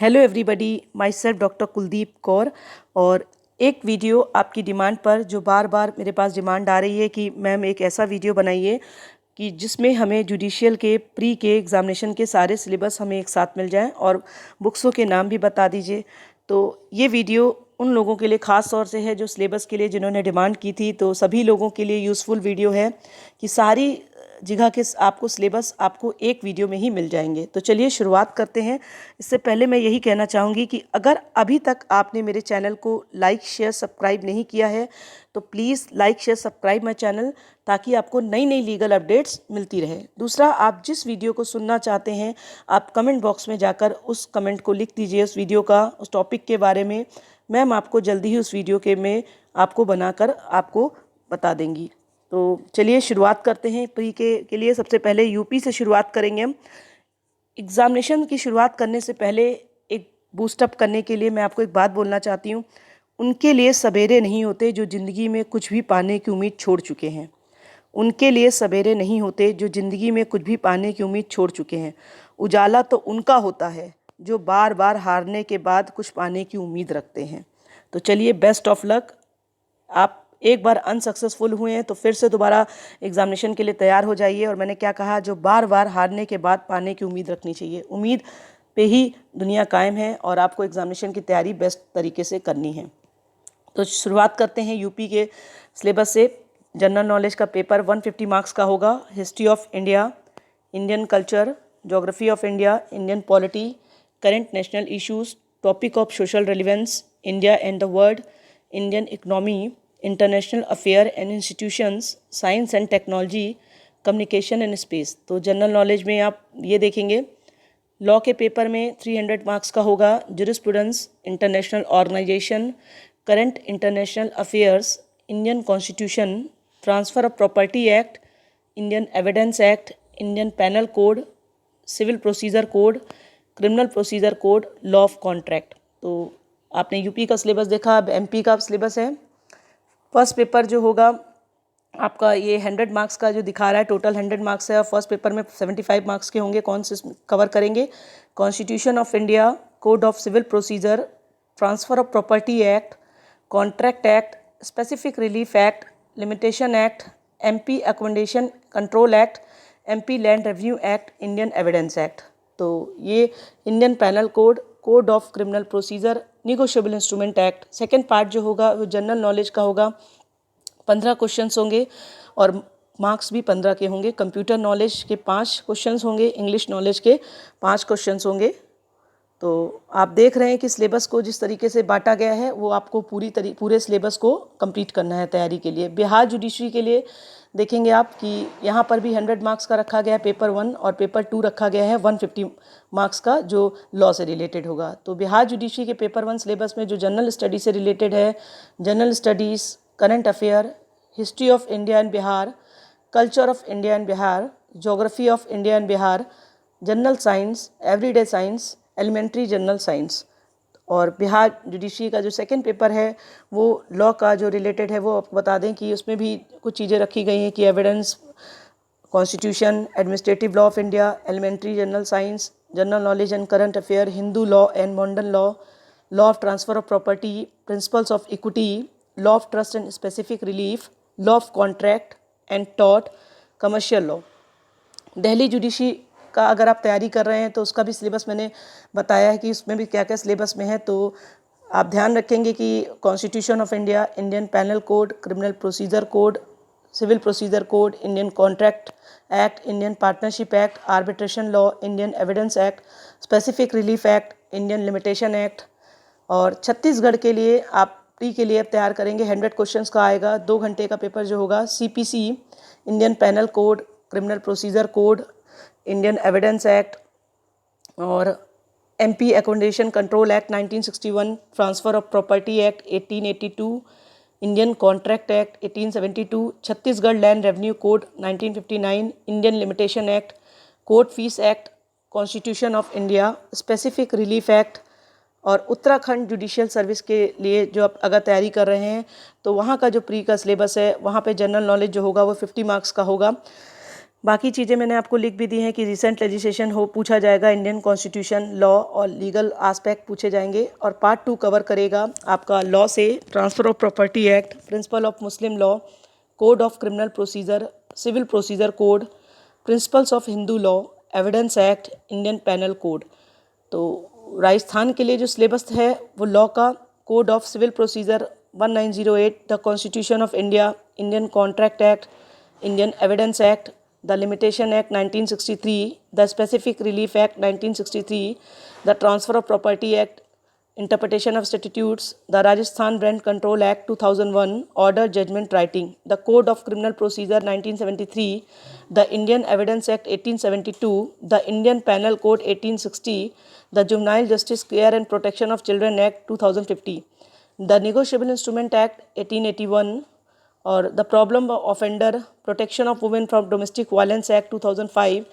Hello everybody, my self doctor Kuldeep Kaur. और एक video आपकी डिमांड पर जो बार बार मेरे पास डिमांड आ रही है कि मैम एक ऐसा वीडियो बनाइए कि जिसमें हमें जुडिशियल के प्री के एग्ज़ामिनेशन के सारे सिलेबस हमें एक साथ मिल जाएं और बुक्सों के नाम भी बता दीजिए। तो ये वीडियो उन लोगों के लिए ख़ास तौर से है जो सिलेबस के लिए जिन्होंने डिमांड की थी। तो सभी लोगों के लिए यूज़फुल वीडियो है कि सारी जगह के आपको सिलेबस आपको एक वीडियो में ही मिल जाएंगे। तो चलिए शुरुआत करते हैं। इससे पहले मैं यही कहना चाहूँगी कि अगर अभी तक आपने मेरे चैनल को लाइक शेयर सब्सक्राइब नहीं किया है तो please like share subscribe my channel, ताकि आपको नई नई लीगल अपडेट्स मिलती रहे। दूसरा, आप जिस वीडियो को सुनना चाहते हैं आप कमेंट बॉक्स में जाकर उस कमेंट को लिख दीजिए, उस वीडियो का, उस टॉपिक के बारे में। मैम आपको जल्दी ही उस वीडियो के में आपको बनाकर आपको बता देंगी। तो चलिए शुरुआत करते हैं। प्री के लिए सबसे पहले यूपी से शुरुआत करेंगे हम। एग्ज़ामिनेशन की शुरुआत करने से पहले एक बूस्टअप करने के लिए मैं आपको एक बात बोलना चाहती हूँ। उनके लिए सवेरे नहीं होते जो ज़िंदगी में कुछ भी पाने की उम्मीद छोड़ चुके हैं। उनके लिए सवेरे नहीं होते जो ज़िंदगी में कुछ भी पाने की उम्मीद छोड़ चुके हैं। उजाला तो उनका होता है जो बार बार हारने के बाद कुछ पाने की उम्मीद रखते हैं। तो चलिए, बेस्ट ऑफ लक। आप एक बार अनसक्सेसफुल हुए हैं तो फिर से दोबारा एग्जामिनेशन के लिए तैयार हो जाइए। और मैंने क्या कहा, जो बार बार हारने के बाद पाने की उम्मीद रखनी चाहिए। उम्मीद पे ही दुनिया कायम है और आपको एग्जामिनेशन की तैयारी बेस्ट तरीके से करनी है। तो शुरुआत करते हैं यूपी के सिलेबस से। जनरल नॉलेज का पेपर 150 मार्क्स का होगा। History of India, Indian culture, geography of India, Indian polity, current national issues, topic of social relevance, India and the world, Indian economy, international affair and institutions, science and technology, communication and space. तो general knowledge में आप ये देखेंगे, law के paper में 300 marks का होगा। Jurisprudence, international organisation, current international affairs, Indian constitution, transfer of property act, Indian evidence act, Indian penal code, civil procedure code, criminal procedure code, law of contract. तो आपने यूपी का syllabus देखा, अब MP का syllabus है। First paper जो होगा आपका, ये 100 मार्क्स का जो दिखा रहा है, टोटल 100 मार्क्स है। फर्स्ट पेपर में 75 मार्क्स के होंगे। कौन से कवर करेंगे? Constitution of India, code of civil procedure, transfer of property act, contract act, specific relief act, limitation act, MP accommodation control act, MP land revenue act, Indian evidence act. तो ये Indian penal code, code of criminal procedure, negotiable instrument act. Second part जो होगा वो general knowledge का होगा। 15 questions होंगे और marks भी 15 के होंगे। कंप्यूटर नॉलेज के 5 क्वेश्चंस होंगे, इंग्लिश नॉलेज के 5 क्वेश्चंस होंगे। तो आप देख रहे हैं कि सिलेबस को जिस तरीके से बांटा गया है वो आपको पूरे सिलेबस को कंप्लीट करना है तैयारी के लिए। बिहार जुडिशरी के लिए देखेंगे आप कि यहाँ पर भी 100 मार्क्स का रखा गया है पेपर 1, और पेपर 2 रखा गया है 150 मार्क्स का जो लॉ से रिलेटेड होगा। तो बिहार जुडिशरी के पेपर 1 सिलेबस में जो जनरल स्टडी से रिलेटेड है, general studies, current affair, history of India and Bihar, culture of India and Bihar, geography of India and Bihar, general science, everyday science, elementary general science. और Bihar judiciary का जो सेकंड पेपर है वो law का जो रिलेटेड है, वो आपको बता दें कि उसमें भी कुछ चीज़ें रखी गई हैं कि evidence, constitution, administrative law of India, elementary general science, general knowledge and current affair, Hindu law and modern law, law of transfer of property, principles of equity, law of trust and specific relief, law of contract and tort, commercial law. Delhi judiciary का अगर आप तैयारी कर रहे हैं तो उसका भी सिलेबस मैंने बताया है कि उसमें भी क्या क्या सिलेबस में है। तो आप ध्यान रखेंगे कि constitution of India, Indian penal code, criminal procedure code, civil procedure code, Indian contract act, Indian partnership act, arbitration law, Indian evidence act, specific relief act, Indian limitation act. और छत्तीसगढ़ के लिए आप प्री के लिए तैयार करेंगे, 100 क्वेश्चंस का आएगा। 2 घंटे का पेपर जो होगा, CPC, Indian penal code, criminal procedure code, Indian evidence act, और MP accommodation control act 1961, transfer of property act 1882, Indian contract act 1872, Chhattisgarh land revenue code 1959, Indian limitation act, court fees act, constitution of India, specific relief act. और Uttarakhand judicial service के लिए जो आप अगर तैयारी कर रहे हैं तो वहाँ का जो प्री का सिलेबस है, वहाँ पे जनरल नॉलेज जो होगा वो 50 मार्क्स का होगा। बाकी चीज़ें मैंने आपको लिख भी दी हैं कि रिसेंट लेजिस्लेशन हो पूछा जाएगा, इंडियन कॉन्स्टिट्यूशन, लॉ और लीगल एस्पेक्ट पूछे जाएंगे। और पार्ट 2 कवर करेगा आपका लॉ से transfer of property act, principle of Muslim law, code of criminal procedure, civil procedure code, principles of Hindu law, evidence act, Indian penal code. तो राजस्थान के लिए जो सिलेबस है वो लॉ का code of civil procedure 1908, the constitution of India, Indian contract act, Indian evidence act, the Limitation Act 1963, the Specific Relief Act 1963, the Transfer of Property Act, Interpretation of Statutes, the Rajasthan Rent Control Act 2001, Order Judgment Writing, the Code of Criminal Procedure 1973, the Indian Evidence Act 1872, the Indian Penal Code 1860, the Juvenile Justice Care and Protection of Children Act 2050, the Negotiable Instrument Act 1881, और the problem offender protection of women from domestic violence act 2005,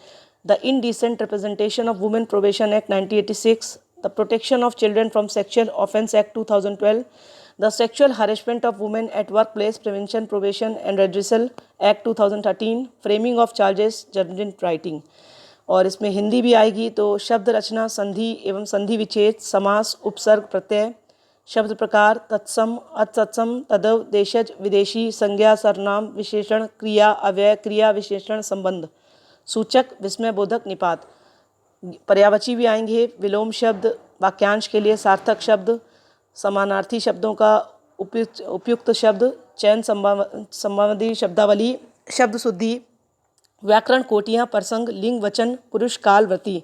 the indecent representation of women probation act 1986, the protection of children from sexual offence act 2012, the sexual harassment of women at work place prevention probation and redressal act 2013, framing of charges judgment writing. और इसमें हिंदी भी आएगी, तो शब्द रचना, संधि एवं संधि विच्छेद, समास, उपसर्ग, प्रत्यय, शब्द प्रकार, तत्सम, अतत्सम, तदव, देशज, विदेशी, संज्ञा, सर्वनाम, विशेषण, क्रिया, अव्यय, क्रिया विशेषण, संबंध, सूचक, विस्मय बोधक, निपात। पर्यायवाची भी आएंगे, विलोम शब्द, वाक्यांश के लिए सार्थक शब्द, समानार्थी शब्दों का उपयुक्त शब्द, चयन संबंधी शब्दावली, शब्द शुद्धि, व्याकरण कोटियाँ, प्रसंग, लिंग, वचन, पुरुष काल, वृत्ति,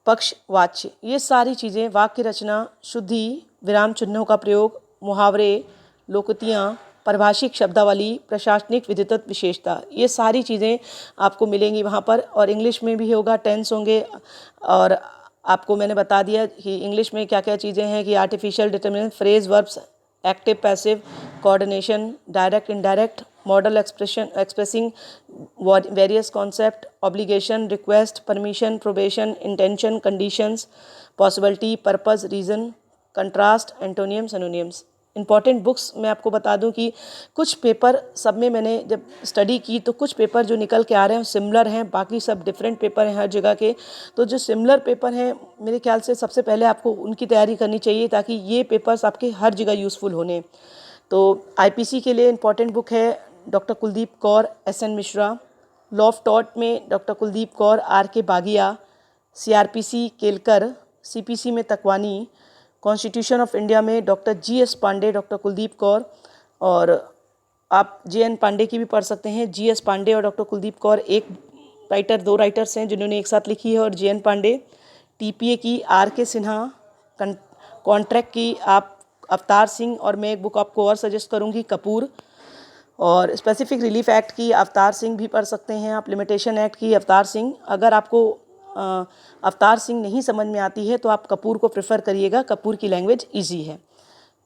पक्ष, वाच्य। ये सारी चीज़ें, वाक्य रचना, शुद्धि, विराम चिन्हों का प्रयोग, मुहावरे, लोकोक्तियाँ, परिभाषिक शब्दावली, प्रशासनिक विधिवत विशेषता, ये सारी चीज़ें आपको मिलेंगी वहाँ पर। और इंग्लिश में भी होगा, टेंस होंगे। और आपको मैंने बता दिया कि इंग्लिश में क्या क्या चीज़ें हैं कि artificial determinant, phrase, verbs, active, passive, coordination, direct, indirect, model expressing various concept, obligation, request, permission, probation, intention, conditions, possibility, purpose, reason, contrast, antonym, synonyms. Important books मैं आपको बता दूं कि कुछ पेपर सब में मैंने जब स्टडी की तो कुछ पेपर जो निकल के आ रहे हैं सिमिलर हैं, बाकी सब डिफरेंट पेपर हैं हर जगह के। तो जो सिमिलर पेपर हैं मेरे ख्याल से सबसे पहले आपको उनकी तैयारी करनी चाहिए, ताकि ये पेपर्स आपके हर जगह यूज़फुल होने। तो आईपीसी के लिए इंपॉर्टेंट बुक है doctor Kuldeep Kaur, S N. Mishra. Law of tort में doctor Kuldeep Kaur, R K. Bagia. CrPC Kelkar, CPC में तकवानी। कॉन्स्टिट्यूशन ऑफ इंडिया में doctor G S. Pandey, doctor Kuldeep Kaur. और आप जे.एन. पांडे की भी पढ़ सकते हैं। जी.एस. पांडे और डॉक्टर कुलदीप कौर एक राइटर, दो राइटर्स हैं जिन्होंने एक साथ लिखी है। और जे.एन. पांडे। टीपीए की आर.के. सिन्हा। कॉन्ट्रैक्ट की आप अवतार सिंह। और मैं एक बुक आपको और सजेस्ट करूंगी, कपूर। और स्पेसिफिक रिलीफ एक्ट की अवतार सिंह भी पढ़ सकते हैं आप। लिमिटेशन एक्ट की अवतार सिंह। अगर आपको अवतार सिंह नहीं समझ में आती है तो आप कपूर को प्रेफर करिएगा, कपूर की लैंग्वेज इजी है।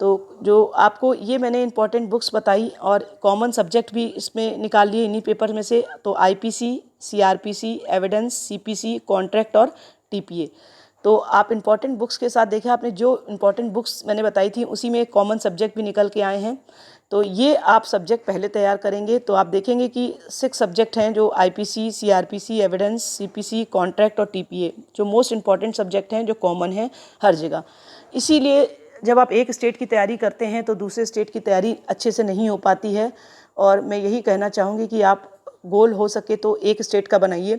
तो जो आपको ये मैंने इंपॉर्टेंट बुक्स बताई और कॉमन सब्जेक्ट भी इसमें निकाल लिए इन्हीं पेपर में से। तो IPC, CrPC, evidence, CPC, contract और टीपीए। तो आप इंपॉर्टेंट बुक्स के साथ देखें, आपने जो इंपॉर्टेंट बुक्स मैंने बताई थी उसी में एक कॉमन सब्जेक्ट भी निकल के आए हैं। तो ये आप सब्जेक्ट पहले तैयार करेंगे तो आप देखेंगे कि 6 सब्जेक्ट हैं जो IPC, CrPC, evidence, CPC, contract और टीपीए, जो मोस्ट इंपॉर्टेंट सब्जेक्ट हैं, जो कॉमन हैं हर जगह। इसीलिए जब आप एक स्टेट की तैयारी करते हैं तो दूसरे स्टेट की तैयारी अच्छे से नहीं हो पाती है। और मैं यही कहना चाहूँगी कि आप गोल हो सके तो एक स्टेट का बनाइए,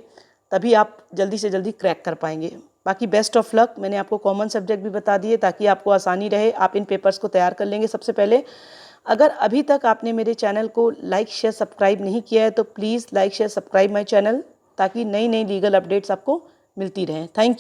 तभी आप जल्दी से जल्दी क्रैक कर पाएंगे। बाकी बेस्ट ऑफ लक। मैंने आपको कॉमन सब्जेक्ट भी बता दिए ताकि आपको आसानी रहे, आप इन पेपर्स को तैयार कर लेंगे। सबसे पहले अगर अभी तक आपने मेरे चैनल को लाइक, शेयर, सब्सक्राइब नहीं किया है तो please like, share, subscribe my channel, ताकि नई नई लीगल अपडेट्स आपको मिलती रहें। Thank you.